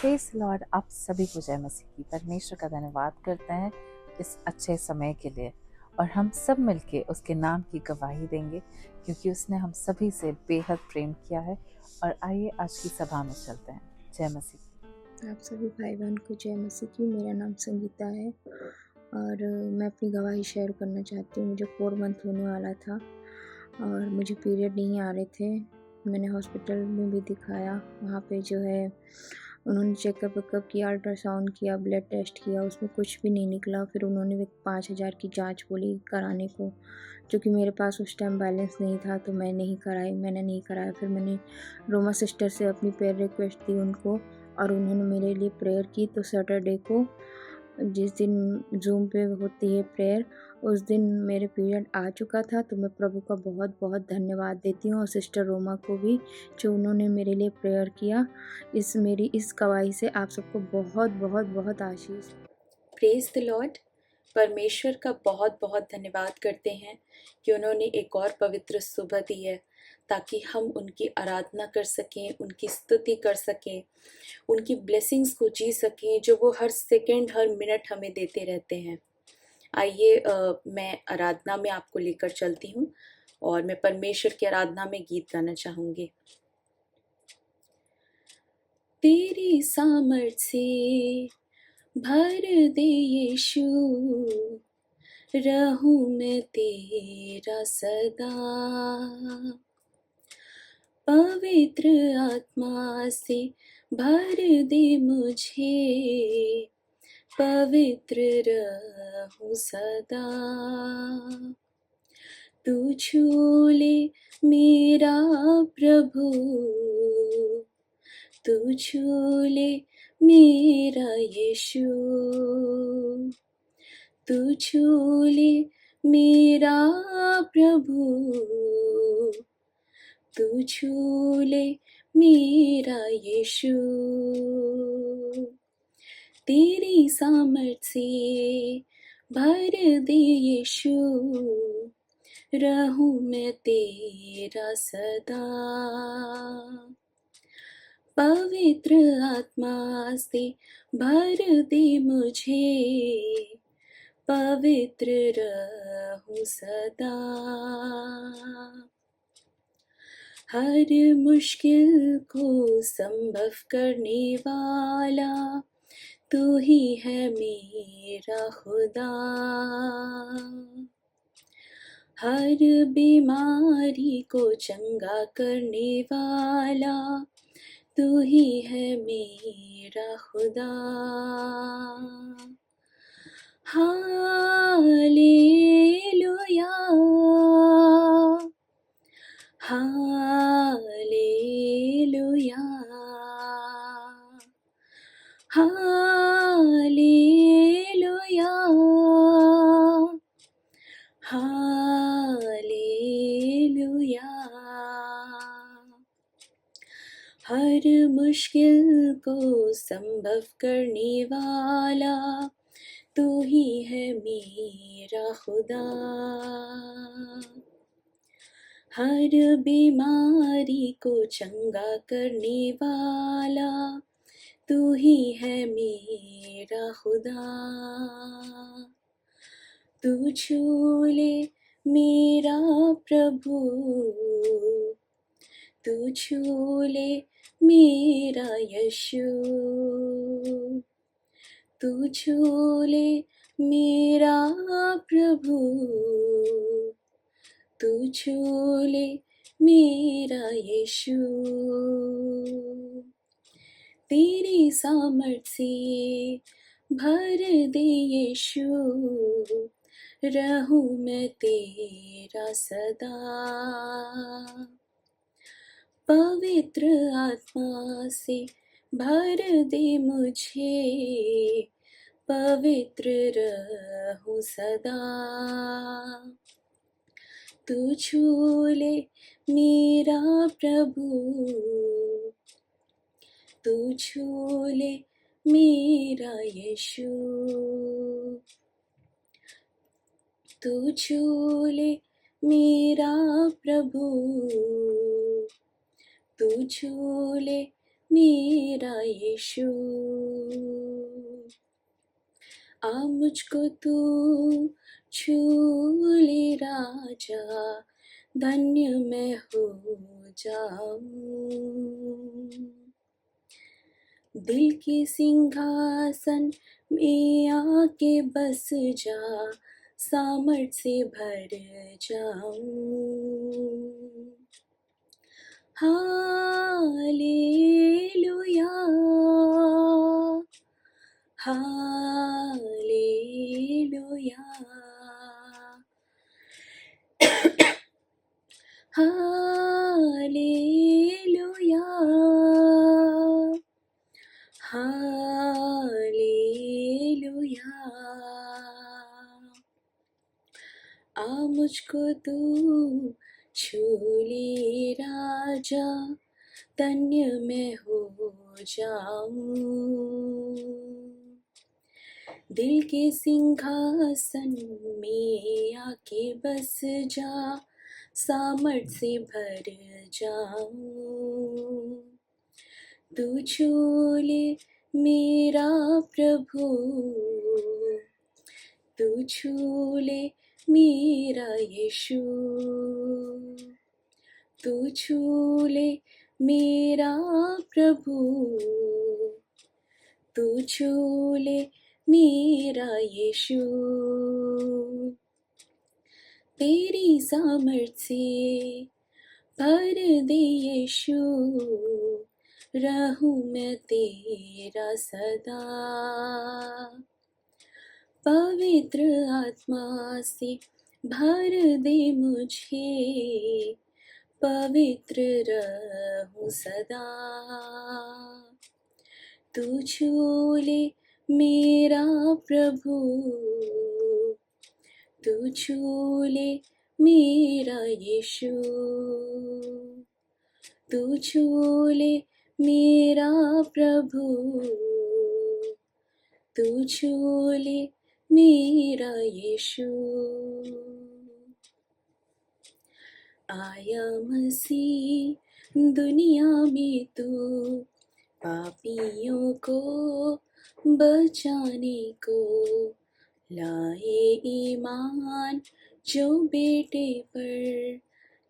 Praise Lord, आप सभी को जय मसीह की। परमेश्वर का धन्यवाद करते हैं इस अच्छे समय के लिए, और हम सब मिलके उसके नाम की गवाही देंगे क्योंकि उसने हम सभी से बेहद प्रेम किया है। और आइए आज की सभा में चलते हैं। जय मसीह। आप सभी भाई बहन को जय मसीह की। मेरा नाम संगीता है और मैं अपनी गवाही शेयर करना चाहती हूँ। मुझे 4 मंथ होने वाला था और मुझे पीरियड नहीं आ रहे थे। मैंने हॉस्पिटल में भी दिखाया, वहाँ पे जो है उन्होंने चेकअप वेकअप किया, अल्ट्रासाउंड किया, ब्लड टेस्ट किया, उसमें कुछ भी नहीं निकला। फिर उन्होंने 5,000 की जांच बोली कराने को, जो कि मेरे पास उस टाइम बैलेंस नहीं था, तो मैंने नहीं कराया। फिर मैंने रोमा सिस्टर से अपनी प्रेयर रिक्वेस्ट दी उनको और उन्होंने मेरे लिए प्रेयर की। तो सैटरडे को जिस दिन ज़ूम पे होती है प्रेयर, उस दिन मेरे पीरियड आ चुका था। तो मैं प्रभु का बहुत बहुत धन्यवाद देती हूँ और सिस्टर रोमा को भी, जो उन्होंने मेरे लिए प्रेयर किया। मेरी इस गवाही से आप सबको बहुत बहुत बहुत आशीष। Praise the Lord. परमेश्वर का बहुत बहुत धन्यवाद करते हैं कि उन्होंने एक और पवित्र सुबह दी है ताकि हम उनकी आराधना कर सकें, उनकी स्तुति कर सकें, उनकी ब्लेसिंग्स को जी सकें जो वो हर सेकंड हर मिनट हमें देते रहते हैं। आइए मैं आराधना में आपको लेकर चलती हूँ और मैं परमेश्वर की आराधना में गीत गाना चाहूँगी। तेरी सामर्थ से भर दे यीशु, रहूं मैं तेरा सदा। पवित्र आत्मा से भर दे मुझे, पवित्र रहूं सदा। तू छू ले मेरा प्रभु, तू छू ले मेरा यीशु, तू छू ले मेरा प्रभु, तू छू ले मेरा यीशु। तेरी सामर्थ से भर दे यीशु, रहूं मैं तेरा सदा। पवित्र आत्मा से भर दे मुझे, पवित्र रहूं सदा। हर मुश्किल को संभव करने वाला तू ही है मेरा खुदा। हर बीमारी को चंगा करने वाला तू ही है मेरा खुदा। Hallelujah, hallelujah, hallelujah, hallelujah. हर मुश्किल को संभव करने वाला तू ही है मेरा खुदा। हर बीमारी को चंगा करने वाला तू ही है मेरा खुदा। तू छू ले मेरा प्रभु, तू छू ले मेरा यीशु, तू छू ले मेरा प्रभु, तू छू ले मेरा यीशु। तेरी सामर्थ से भर दे यीशु, रहूं मैं तेरा सदा। पवित्र आत्मा से भर दे मुझे, पवित्र रहूं सदा। तू छू ले मेरा प्रभु, तू छू ले मेरा यीशु, तू छू ले मेरा प्रभु, तू छू ले मेरा यीशु। आ मुझको तू छू ले राजा, धन्य मैं हो जाऊं। दिल के सिंहासन में आके बस जा, सामर्थ से भर जाऊं। Hallelujah, hallelujah, hallelujah, hallelujah. आ मुझको तू छू ले राजा, धन्य मैं हो जाऊं। दिल के सिंहासन में आके बस जा, सामर्थ से भर जाऊं। तू छू ले मेरा प्रभु, तू छू ले मेरा यीशु। तू छू ले मेरा प्रभु, तू छू ले मेरा यीशु। तेरी सामर्थ से भर दे यीशु, रहूं मैं तेरा सदा। पवित्र आत्मा से भर दे मुझे, पवित्र रहूं सदा। तू छू ले मेरा प्रभु, तू छू ले मेरा यीशु। तू छू ले मेरा प्रभु, तू छू ले मेरा यीशु। आया मसीह दुनिया में तू, पापियों को बचाने को। लाए ईमान जो बेटे पर,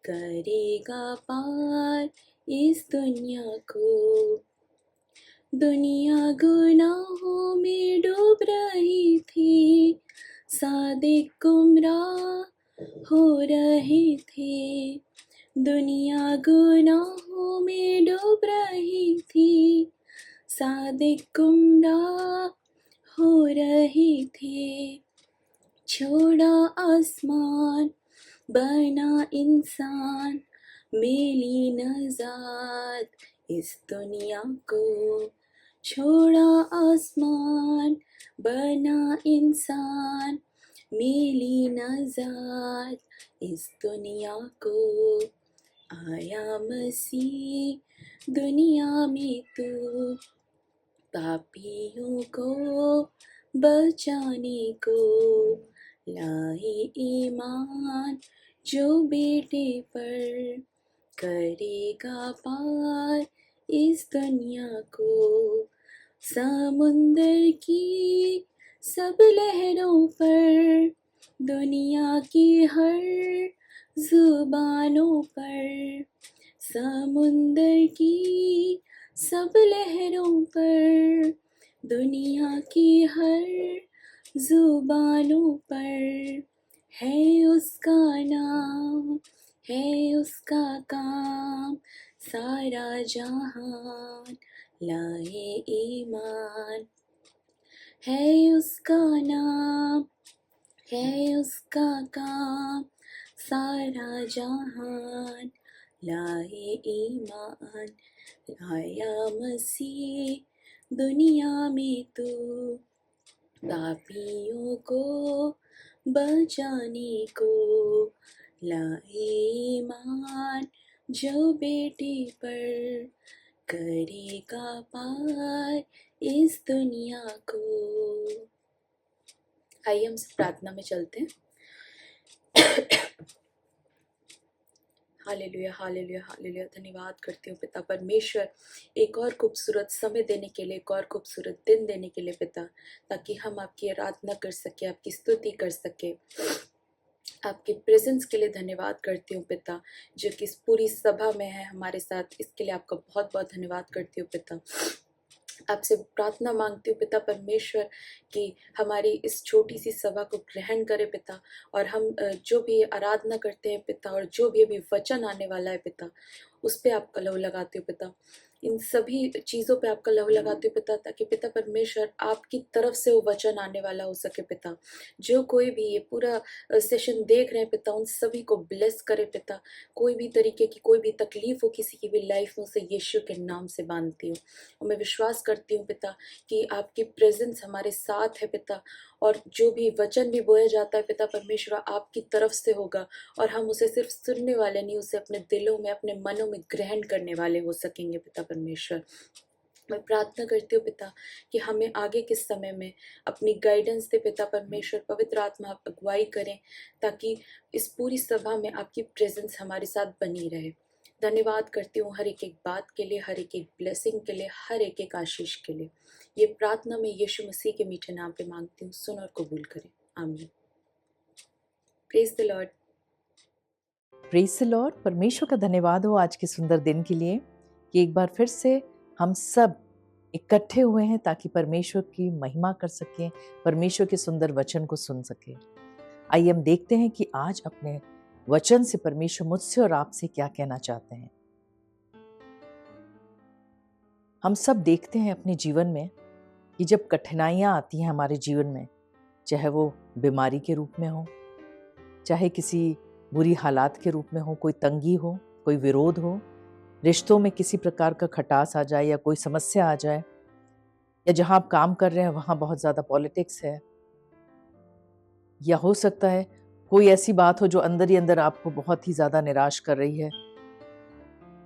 करेगा पार इस दुनिया को। दुनिया गुनाहों में डूब रही थी, सादिक गुमराह हो रहे थे। दुनिया गुनाहों में डूब रही थी, सादिक गुमराह हो रहे थे। छोड़ा आसमान बना इंसान, मिली नजात इस दुनिया को। छोड़ा आसमान बना इंसान, मिली नजात इस दुनिया को। आया मसीह दुनिया में तू, पापियों को बचाने को। लाए ईमान जो बेटे पर, करेगा पार इस दुनिया को। समुंदर की सब लहरों पर, दुनिया की हर जुबानों पर। समुंदर की सब लहरों पर, दुनिया की हर जुबानों पर। है उसका नाम, है उसका काम, सारा जहान लाए ईमान। है उसका नाम, है उसका काम, सारा जहान लाए ईमान। लाया मसीह दुनिया में तू, पापियों को बचाने को। लाए ईमान जो बेटे पर, करेगा पार इस दुनिया को। आइए हम प्रार्थना में चलते हैं। Hallelujah, hallelujah, hallelujah. धन्यवाद करती हूँ पिता परमेश्वर, एक और खूबसूरत समय देने के लिए, एक और खूबसूरत दिन देने के लिए पिता, ताकि हम आपकी आराधना कर सकें, आपकी स्तुति कर सकें। आपके प्रेजेंस के लिए धन्यवाद करती हूँ पिता, जो कि इस पूरी सभा में है हमारे साथ, इसके लिए आपका बहुत बहुत धन्यवाद करती हूँ पिता। आपसे प्रार्थना मांगती हूँ पिता परमेश्वर कि हमारी इस छोटी सी सभा को ग्रहण करे पिता, और हम जो भी आराधना करते हैं पिता, और जो भी अभी वचन आने वाला है पिता, उस पे आपका लहू लगाती हूँ पिता। इन सभी चीज़ों पे आपका लहू लगाती हूँ पिता, ताकि पिता परमेश्वर आपकी तरफ से वो वचन आने वाला हो सके पिता। जो कोई भी ये पूरा सेशन देख रहे हैं पिता, उन सभी को ब्लेस करे पिता। कोई भी तरीके की कोई भी तकलीफ हो किसी की भी लाइफ में, उसे यीशु के नाम से बांधती हूँ। और मैं विश्वास करती हूँ पिता कि आपकी प्रेजेंस हमारे साथ है पिता, और जो भी वचन भी बोया जाता है पिता परमेश्वर, आपकी तरफ से होगा, और हम उसे सिर्फ सुनने वाले नहीं, उसे अपने दिलों में, अपने मनों में ग्रहण करने वाले हो सकेंगे पिता परमेश्वर। मैं प्रार्थना करती हूँ पिता कि हमें आगे के समय में अपनी गाइडेंस दे पिता परमेश्वर, पवित्र आत्मा आप अगुवाई करें, ताकि इस पूरी सभा में आपकी प्रेजेंस हमारे साथ बनी रहे। धन्यवाद करती हूँ हर एक बात के लिए, हर एक ब्लेसिंग के लिए, हर एक आशीष के लिए। ये प्रार्थना मैं यीशु मसीह के मीठे नाम पे मांगती हूँ, सुन और कबूल करें, आमीन। Praise the Lord. Praise the Lord. परमेश्वर का धन्यवाद हो आज के सुंदर दिन के लिए कि एक बार फिर से हम सब इकट्ठे हुए हैं ताकि परमेश्वर की महिमा कर सकें, परमेश्वर के सुंदर वचन को सुन सकें। आइए हम देखते हैं कि आज अपने वचन से परमेश्वर मुझसे और आपसे क्या कहना चाहते हैं। हम सब देखते हैं अपने जीवन में कि जब कठिनाइयां आती हैं हमारे जीवन में, चाहे वो बीमारी के रूप में हो, चाहे किसी बुरी हालात के रूप में हो, कोई तंगी हो, कोई विरोध हो, रिश्तों में किसी प्रकार का खटास आ जाए या कोई समस्या आ जाए, या जहां आप काम कर रहे हैं वहां बहुत ज़्यादा पॉलिटिक्स है, या हो सकता है कोई ऐसी बात हो जो अंदर ही अंदर आपको बहुत ही ज़्यादा निराश कर रही है,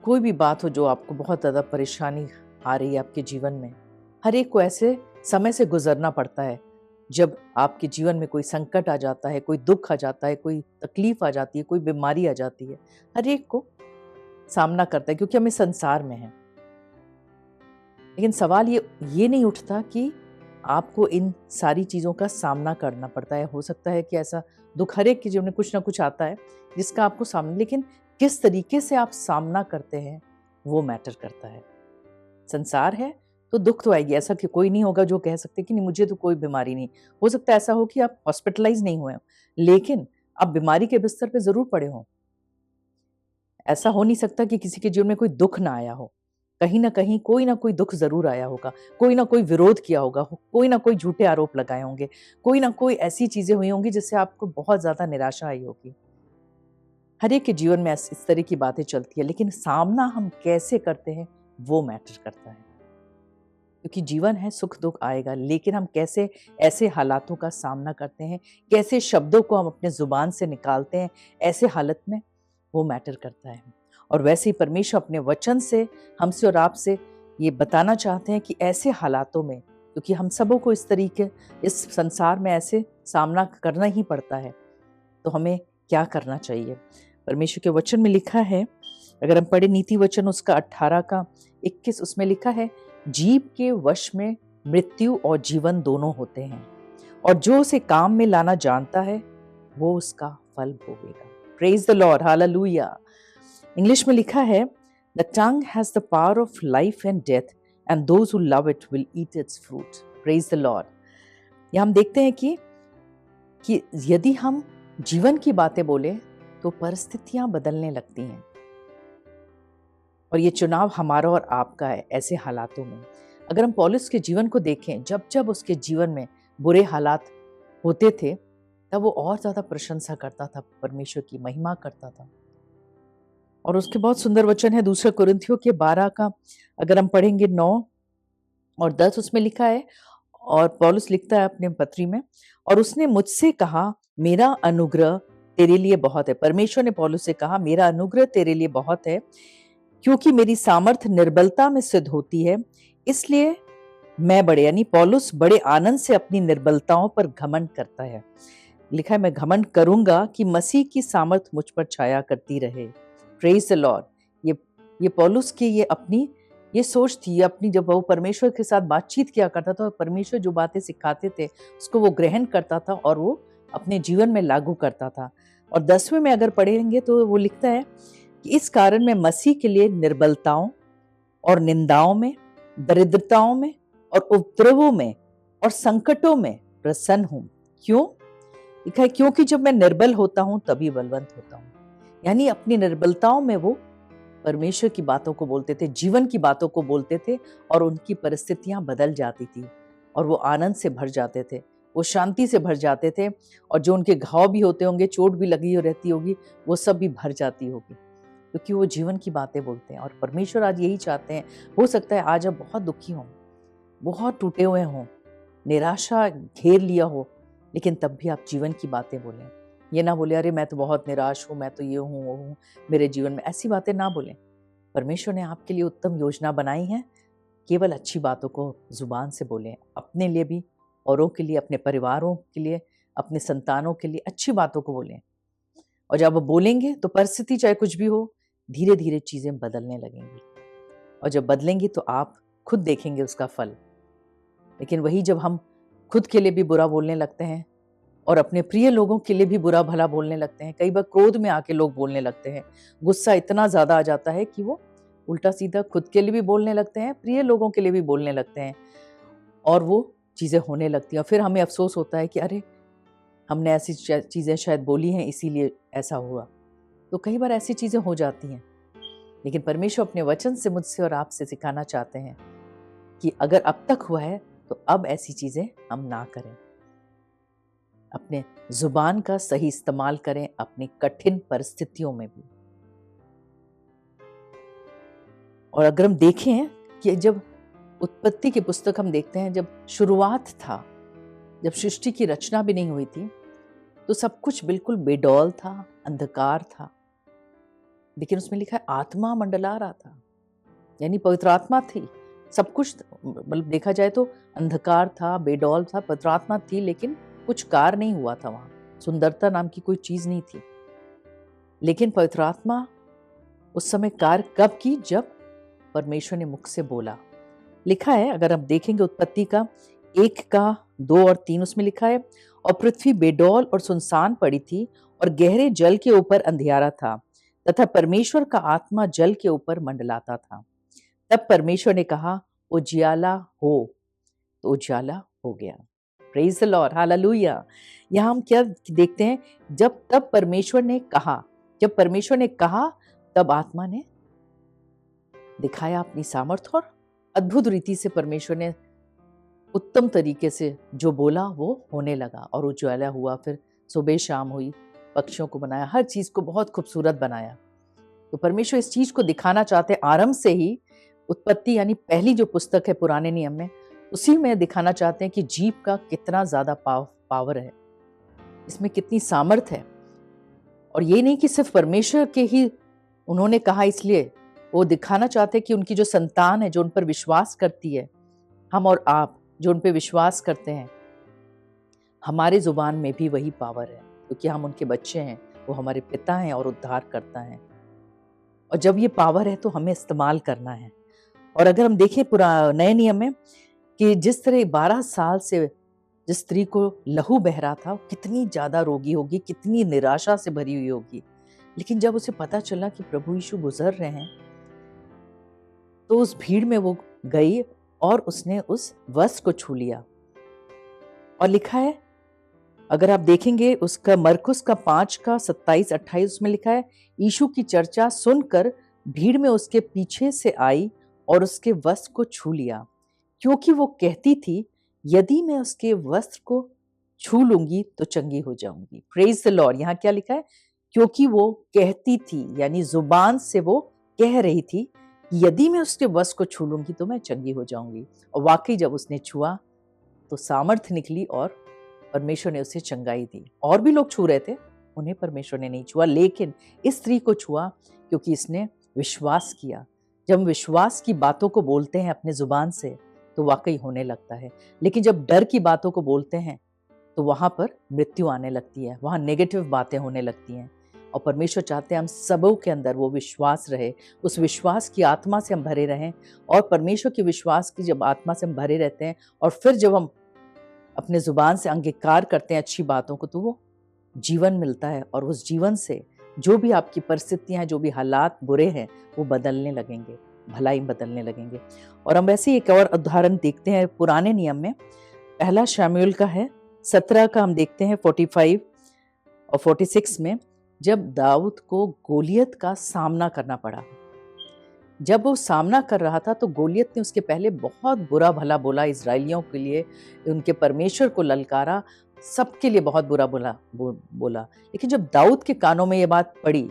कोई भी बात हो जो आपको बहुत ज़्यादा परेशानी आ रही है आपके जीवन में। हर एक को ऐसे समय से गुजरना पड़ता है जब आपके जीवन में कोई संकट आ जाता है, कोई दुख आ जाता है, कोई तकलीफ आ जाती है, कोई बीमारी आ जाती है। हर एक को सामना करता है क्योंकि हम इस संसार में हैं। लेकिन सवाल ये नहीं उठता कि आपको इन सारी चीज़ों का सामना करना पड़ता है। हो सकता है कि ऐसा दुख हर एक के जीवन में कुछ ना कुछ आता है जिसका आपको सामना, लेकिन किस तरीके से आप सामना करते हैं वो मैटर करता है। संसार है तो दुख तो आएगी, ऐसा कि कोई नहीं होगा जो कह सकते कि नहीं मुझे तो कोई बीमारी नहीं। हो सकता है ऐसा हो कि आप हॉस्पिटलाइज नहीं हुए हो, लेकिन आप बीमारी के बिस्तर पे जरूर पड़े हो। ऐसा हो नहीं सकता कि किसी के जीवन में कोई दुख ना आया हो। कहीं ना कहीं कोई ना कोई दुख जरूर आया होगा, कोई ना कोई विरोध किया होगा, कोई ना कोई झूठे आरोप लगाए होंगे, कोई ना कोई ऐसी चीजें हुई होंगी जिससे आपको बहुत ज्यादा निराशा आई होगी। हर एक के जीवन में इस तरह की बातें चलती है, लेकिन सामना हम कैसे करते हैं वो मैटर करता है। क्योंकि जीवन है, सुख दुख आएगा, लेकिन हम कैसे ऐसे हालातों का सामना करते हैं, कैसे शब्दों को हम अपने जुबान से निकालते हैं ऐसे हालत में, वो मैटर करता है। और वैसे ही परमेश्वर अपने वचन से हमसे और आपसे ये बताना चाहते हैं कि ऐसे हालातों में, क्योंकि हम सबों को इस तरीके इस संसार में ऐसे सामना करना ही पड़ता है, तो हमें क्या करना चाहिए। परमेश्वर के वचन में लिखा है, अगर हम पढ़े नीति वचन उसका 18 का 21, उसमें लिखा है, जीव के वश में मृत्यु और जीवन दोनों होते हैं, और जो उसे काम में लाना जानता है वो उसका फल भोगेगा। Praise the lord, hallelujah. English में लिखा है, the tongue has the power of life and death and those who love it will eat its fruit. Praise the lord. यहाँ हम देखते हैं कि यदि हम जीवन की बातें बोले तो परिस्थितियां बदलने लगती हैं, और ये चुनाव हमारा और आपका है ऐसे हालातों में। अगर हम पौलुस के जीवन को देखें, जब जब उसके जीवन में बुरे हालात होते थे तब वो और ज्यादा प्रशंसा करता था, परमेश्वर की महिमा करता था। और उसके बहुत सुंदर वचन है 2 कुरिन्थियों के 12 का, अगर हम पढ़ेंगे 9 और 10, उसमें लिखा है, और पौलुस लिखता है अपने पत्री में, और उसने मुझसे कहा मेरा अनुग्रह तेरे लिए बहुत है। परमेश्वर ने पौलुस से कहा मेरा अनुग्रह तेरे लिए बहुत है, क्योंकि मेरी सामर्थ निर्बलता में सिद्ध होती है। इसलिए मैं बड़े, यानी पौलुस बड़े आनंद से अपनी निर्बलताओं पर घमंड करता है। लिखा है, मैं घमंड करूंगा कि मसीह की सामर्थ मुझ पर छाया करती रहे। Praise the Lord. ये पौलुस की ये अपनी ये सोच थी, अपनी जब वो परमेश्वर के साथ बातचीत किया करता था, परमेश्वर जो बातें सिखाते थे उसको वो ग्रहण करता था और वो अपने जीवन में लागू करता था। और 10वें में अगर पढ़ेंगे तो वो लिखता है कि इस कारण मैं मसीह के लिए निर्बलताओं और निंदाओं में, दरिद्रताओं में और उपद्रवों में और संकटों में प्रसन्न हूं। क्यों? लिखा है क्योंकि जब मैं निर्बल होता हूं तभी बलवंत होता हूं। यानी अपनी निर्बलताओं में वो परमेश्वर की बातों को बोलते थे, जीवन की बातों को बोलते थे और उनकी परिस्थितियां बदल जाती थी और वो आनंद से भर जाते थे, वो शांति से भर जाते थे और जो उनके घाव भी होते होंगे, चोट भी लगी रहती होगी, वो सब भी भर जाती होगी, क्योंकि वो जीवन की बातें बोलते हैं। और परमेश्वर आज यही चाहते हैं। हो सकता है आज आप बहुत दुखी हों, बहुत टूटे हुए हों, निराशा घेर लिया हो, लेकिन तब भी आप जीवन की बातें बोलें। ये ना बोले अरे मैं तो बहुत निराश हूँ, मैं तो ये हूँ वो हूँ मेरे जीवन में, ऐसी बातें ना बोलें। परमेश्वर ने आपके लिए उत्तम योजना बनाई है। केवल अच्छी बातों को जुबान से बोलें, अपने लिए भी, औरों के लिए, अपने परिवारों के लिए, अपने संतानों के लिए अच्छी बातों को बोलें। और जब आप बोलेंगे तो परिस्थिति चाहे कुछ भी हो, धीरे धीरे चीजें बदलने लगेंगी और जब बदलेंगी तो आप खुद देखेंगे उसका फल। लेकिन वही जब हम खुद के लिए भी बुरा बोलने लगते हैं और अपने प्रिय लोगों के लिए भी बुरा भला बोलने लगते हैं, कई बार क्रोध में आके लोग बोलने लगते हैं, गुस्सा इतना ज्यादा आ जाता है कि वो उल्टा सीधा खुद के लिए भी बोलने लगते हैं, प्रिय लोगों के लिए भी बोलने लगते हैं और वो चीजें होने लगती हैं। और फिर हमें अफसोस होता है कि अरे हमने ऐसी चीजें शायद बोली हैं इसीलिए ऐसा हुआ। तो कई बार ऐसी चीजें हो जाती हैं, लेकिन परमेश्वर अपने वचन से मुझसे और आपसे सिखाना चाहते हैं कि अगर अब तक हुआ है तो अब ऐसी चीजें हम ना करें। अपने जुबान का सही इस्तेमाल करें अपनी कठिन परिस्थितियों में भी। और अगर हम देखें कि जब उत्पत्ति की पुस्तक हम देखते हैं, जब शुरुआत था, जब सृष्टि की रचना भी नहीं हुई थी, तो सब कुछ बिल्कुल बेडौल था, अंधकार था। लेकिन उसमें लिखा है आत्मा मंडला रहा था, यानी पवित्र आत्मा थी। सब कुछ मतलब देखा जाए तो अंधकार था, बेडौल था, पवित्र आत्मा थी, लेकिन कुछ कार्य नहीं हुआ था वहां। सुंदरता नाम की कोई चीज नहीं थी। लेकिन पवित्र आत्मा उस समय कार्य कब की? जब परमेश्वर ने मुख से बोला। लिखा है, अगर आप देखेंगे उत्पत्ति का 1 का 2 और 3, उसमें लिखा है और पृथ्वी बेडौल और सुनसान पड़ी थी और गहरे जल के ऊपर अंधियारा था तथा परमेश्वर का आत्मा जल के ऊपर मंडलाता था। तब परमेश्वर ने कहा उजियाला हो, तो उजियाला हो गया। Praise the lord, hallelujah. यहाँ हम क्या देखते हैं? जब परमेश्वर ने कहा, जब परमेश्वर ने कहा तब आत्मा ने दिखाया अपनी सामर्थ्य और अद्भुत रीति से परमेश्वर ने उत्तम तरीके से जो बोला वो होने लगा और उजाला हुआ। फिर सुबह शाम हुई, पक्षियों को बनाया, हर चीज को बहुत खूबसूरत बनाया। तो परमेश्वर इस चीज को दिखाना चाहते हैं आरंभ से ही। उत्पत्ति यानी पहली जो पुस्तक है पुराने नियम में, उसी में दिखाना चाहते हैं कि जीव का कितना ज्यादा पावर है, इसमें कितनी सामर्थ है। और ये नहीं कि सिर्फ परमेश्वर के ही उन्होंने कहा, इसलिए वो दिखाना चाहते हैं कि उनकी जो संतान है, जो उन पर विश्वास करती है, हम और आप जो उन पर विश्वास करते हैं, हमारे जुबान में भी वही पावर है, क्योंकि हम उनके बच्चे हैं, वो हमारे पिता हैं और उद्धार करता है। और जब ये पावर है तो हमें इस्तेमाल करना है। और अगर हम देखें नए नियम में कि जिस तरह 12 साल से जिस स्त्री को लहू बह रहा था, कितनी ज्यादा रोगी होगी, कितनी निराशा से भरी हुई होगी, लेकिन जब उसे पता चला कि प्रभु यीशु गुजर रहे हैं, तो उस भीड़ में वो गई और उसने उस वस्त्र को छू लिया। और लिखा है, अगर आप देखेंगे उसका मरकुस का 5 का 27-28, उसमें लिखा है यीशु की चर्चा सुनकर भीड़ में उसके पीछे से आई और उसके वस्त्र को छू लिया, क्योंकि वो कहती थी यदि मैं उसके वस्त्र को छू लूंगी तो चंगी हो जाऊंगी। Praise the lord. यहाँ क्या लिखा है? क्योंकि वो कहती थी, यानी जुबान से वो कह रही थी यदि मैं उसके वस्त्र को छू लूंगी तो मैं चंगी हो जाऊंगी। और वाकई जब उसने छुआ तो सामर्थ्य निकली और परमेश्वर ने उसे चंगाई दी। और भी लोग छू रहे थे, उन्हें परमेश्वर ने नहीं छुआ, लेकिन इस स्त्री को छुआ क्योंकि इसने विश्वास किया। जब हम विश्वास की बातों को बोलते हैं अपने जुबान से तो वाकई होने लगता है, लेकिन जब डर की बातों को बोलते हैं तो वहां पर मृत्यु आने लगती है, वहां नेगेटिव बातें होने लगती हैं। और परमेश्वर चाहते हैं हम सबों के अंदर वो विश्वास रहे, उस विश्वास की आत्मा से हम भरे रहें। और परमेश्वर के विश्वास की जब आत्मा से हम भरे रहते हैं और फिर जब हम अपने जुबान से अंगीकार करते हैं अच्छी बातों को, तो वो जीवन मिलता है और उस जीवन से जो भी आपकी परिस्थितियां हैं, जो भी हालात बुरे हैं, वो बदलने लगेंगे, भलाई बदलने लगेंगे। और हम वैसे ही एक और उदाहरण देखते हैं पुराने नियम में, पहला शमूएल का है 17 का, हम देखते हैं 45 और 46 में, जब दाऊद को गोलियत का सामना करना पड़ा। जब वो सामना कर रहा था तो गोलियत ने उसके पहले बहुत बुरा भला बोला इजरायलियों के लिए, उनके परमेश्वर को ललकारा, सबके लिए बहुत बुरा बोला। लेकिन जब दाऊद के कानों में ये बात पड़ी,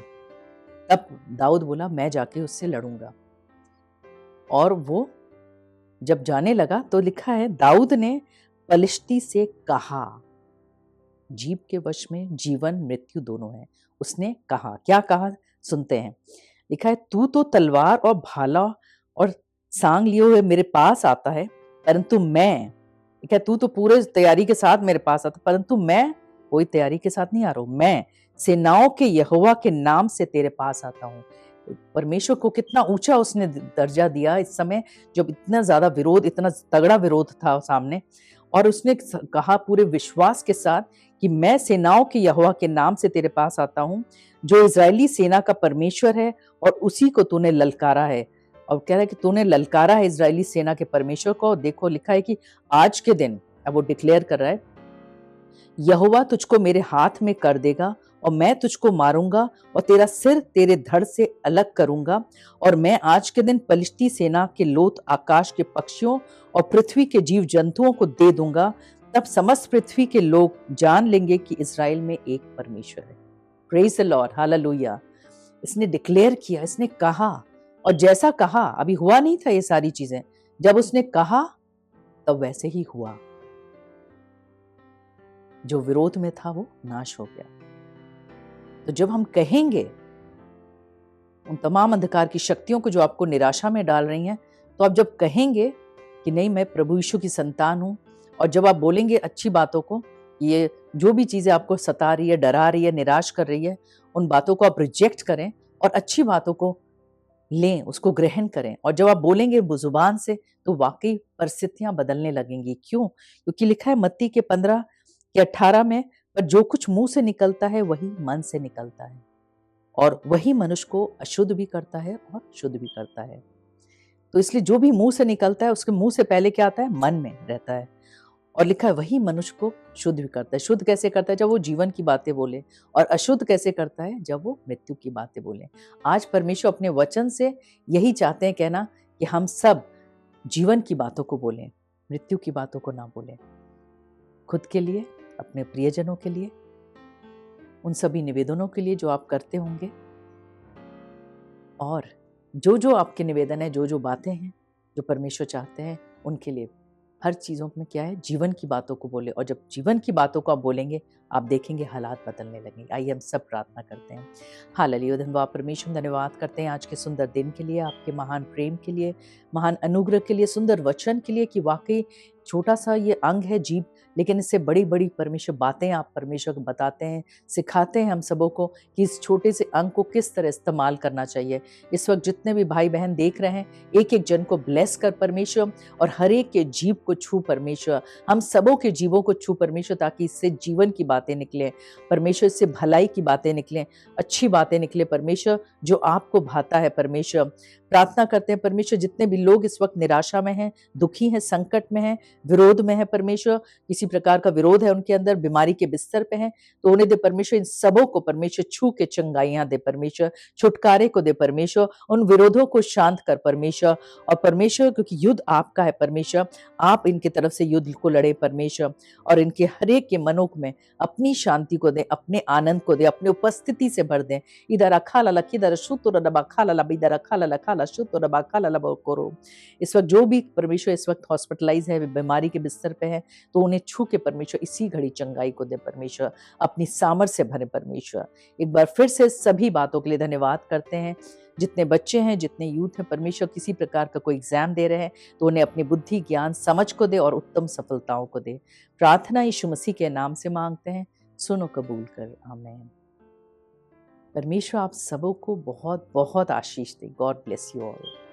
तब दाऊद बोला मैं जाके उससे लड़ूंगा। और वो जब जाने लगा तो लिखा है दाऊद ने पलिश्ती से कहा, जीभ के वश में जीवन मृत्यु दोनों है। उसने कहा, क्या कहा सुनते हैं। लिखा है, तू तो तलवार और भाला और सांग लिए हुए मेरे पास आता है, परंतु मैं, लिखा है, तू तो पूरे तैयारी के साथ मेरे पास आता, परंतु मैं कोई तैयारी के साथ नहीं आ रहा हूं, मैं सेनाओं के यहोवा के नाम से तेरे पास आता हूं। परमेश्वर को कितना ऊंचा उसने दर्जा दिया इस समय, जब इतना ज्यादा विरोध, इतना तगड़ा विरोध था सामने। और उसने कहा पूरे विश्वास के साथ कि मैं सेनाओं के यहोवा के नाम से तेरे पास आता हूं, जो इजरायली सेना का परमेश्वर है, और उसी को तूने ललकारा है। और कह रहा है कि तूने ललकारा है इजरायली सेना के परमेश्वर को। देखो लिखा है कि आज के दिन, अब वो डिक्लेयर कर रहा है, यहोवा तुझको मेरे हाथ में कर देगा और मैं तुझको मारूंगा और तेरा सिर तेरे धड़ से अलग करूंगा। और मैं आज के दिन पलिश्ती सेना के लोथ आकाश के पक्षियों और पृथ्वी के जीव जंतुओं को दे दूंगा। तब समस्त पृथ्वी के लोग जान लेंगे कि इजराइल में एक परमेश्वर है। Praise the lord, hallelujah. इसने डिक्लेयर किया, इसने कहा, और जैसा कहा, अभी हुआ नहीं था ये सारी चीजें, जब उसने कहा तब वैसे ही हुआ। जो विरोध में था वो नाश हो गया। तो जब हम कहेंगे उन तमाम अंधकार की शक्तियों को जो आपको निराशा में डाल रही हैं, तो आप जब कहेंगे कि नहीं मैं प्रभु यीशु की संतान हूं, और जब आप बोलेंगे अच्छी बातों को, ये जो भी चीजें आपको सता रही है, डरा रही है, निराश कर रही है, उन बातों को आप रिजेक्ट करें और अच्छी बातों को लें, उसको ग्रहण करें। और जब आप बोलेंगे जुबान से, तो वाकई परिस्थितियां बदलने लगेंगी। क्यों? क्योंकि लिखा है मत्ती के 15 के 18 में, पर जो कुछ मुंह से निकलता है वही मन से निकलता है, और वही मनुष्य को अशुद्ध भी करता है और शुद्ध भी करता है। तो इसलिए जो भी मुंह से निकलता है, उसके मुंह से पहले क्या आता है? मन में रहता है। और लिखा है वही मनुष्य को शुद्ध भी करता है। शुद्ध कैसे करता है? जब वो जीवन की बातें बोले। और अशुद्ध कैसे करता है? जब वो मृत्यु की बातें बोले। आज परमेश्वर अपने वचन से यही चाहते हैं कहना कि हम सब जीवन की बातों को बोलें, मृत्यु की बातों को ना बोलें। खुद के लिए, अपने प्रियजनों के लिए, उन सभी निवेदनों के लिए जो आप करते होंगे, और जो जो आपके निवेदन है, जो जो बातें हैं जो परमेश्वर चाहते हैं, उनके लिए हर चीज़ों में क्या है? जीवन की बातों को बोले। और जब जीवन की बातों को आप बोलेंगे, आप देखेंगे हालात बदलने लगेंगे। आइए हम सब प्रार्थना करते हैं। हालेलुया। धन्यवाद परमेश्वर, धन्यवाद करते हैं आज के सुंदर दिन के लिए, आपके महान प्रेम के लिए, महान अनुग्रह के लिए, सुंदर वचन के लिए, कि वाकई छोटा सा ये अंग है जीभ, लेकिन इससे बड़ी बड़ी परमेश्वर बातें आप परमेश्वर को बताते हैं, सिखाते हैं हम सबों को कि इस छोटे से अंग को किस तरह इस्तेमाल करना चाहिए। इस वक्त जितने भी भाई बहन देख रहे हैं, एक एक जन को ब्लेस कर परमेश्वर, और हर एक के जीव को छू परमेश्वर, हम सबों के जीवों को छू परमेश्वर, ताकि इससे जीवन की बातें निकले परमेश्वर, इससे भलाई की बातें निकलें, अच्छी बातें निकले परमेश्वर, जो आपको भाता है परमेश्वर। प्रार्थना करते हैं परमेश्वर, जितने भी लोग इस वक्त निराशा में हैं, दुखी हैं, संकट में हैं, विरोध में है परमेश्वर, किसी प्रकार का विरोध है उनके अंदर, बीमारी के बिस्तर पे हैं, तो उन्हें दे परमेश्वर, इन सबों को परमेश्वर छू के चंगाइयां दे परमेश्वर, छुटकारे को दे परमेश्वर, उन विरोधों को शांत कर परमेश्वर। और परमेश्वर, क्योंकि युद्ध आपका है परमेश्वर, आप इनकी तरफ से युद्ध को लड़े परमेश्वर, और इनके हरेक के मनों में अपनी शांति को दे, अपने आनंद को दे, अपनी उपस्थिति से भर दें। इधर अखा लाला किधर शुतु रबा खा लाला, इधर अखा लाला खाला शुतु रबा खा लाला करो। इस वक्त जो भी परमेश्वर इस वक्त हॉस्पिटलाइज है, बीमारी के बिस्तर पे है, तो उन्हें छू के परमेश्वर इसी घड़ी चंगाई को दे परमेश्वर, अपनी सामर्थ्य से भरे परमेश्वर। एक बार फिर से सभी बातों के लिए धन्यवाद करते हैं। जितने बच्चे हैं, जितने यूथ हैं परमेश्वर, किसी प्रकार का कोई एग्जाम दे रहे हैं, तो उन्हें अपनी बुद्धि, ज्ञान, समझ को दे और उत्तम सफलताओं को दे। प्रार्थना यीशु मसीह के नाम से मांगते हैं, सुनो कबूल कर, आमीन। परमेश्वर आप सबों को बहुत बहुत आशीष दे। God bless you all.